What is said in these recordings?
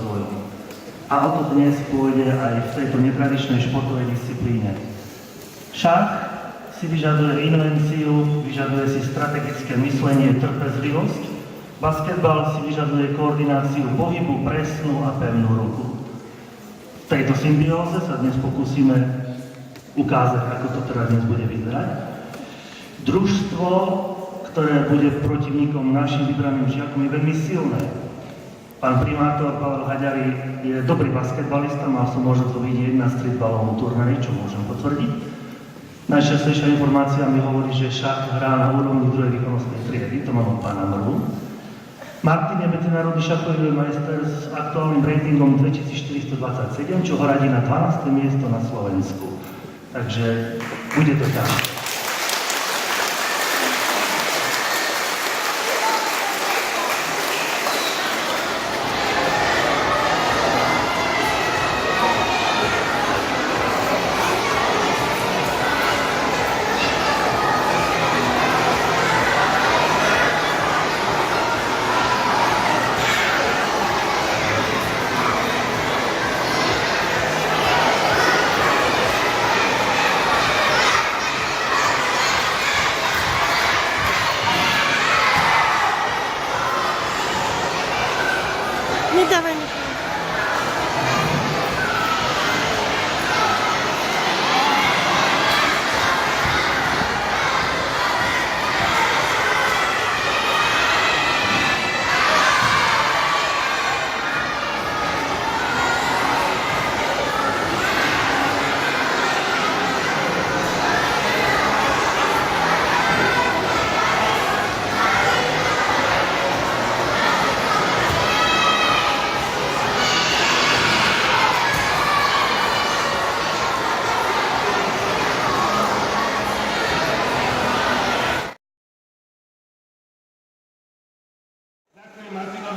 rozvoju. A o to dnes pôjde aj v tejto netradičnej športovej disciplíne. Šach si vyžaduje invenciu, vyžaduje si strategické myslenie, trpezlivosť. Basketbal si vyžaduje koordináciu pohybu, presnú a pevnú ruku. V tejto symbióze sa dnes pokúsime ukázať, ako to teda dnes bude vyzerať. Družstvo, ktoré bude protivníkom našim vybraným žiakom, je veľmi silné. Pán primátor Pavel Haďari je dobrý basketbalista, mal som možnosť uvidieť na streetballovom turnaji, čo môžem potvrdiť. Najčastejšia informácia mi hovorí, že šach hrá na úrovni druhej výkonnostnej triedy, to mám od pána Mrvu. Martin je medzinárodný šachový majster s aktuálnym ratingom 2427, čo ho radí na 12. miesto na Slovensku. Takže bude to tak. Nedawaj mi.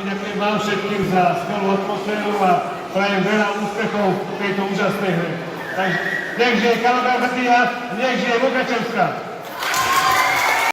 Ďakujem vám všetkým za skvelú atmosféru a prajem veľa úspechov v tejto úžasnej hre. Takže nech žije Kalabarbia, nech žije Mukačevská.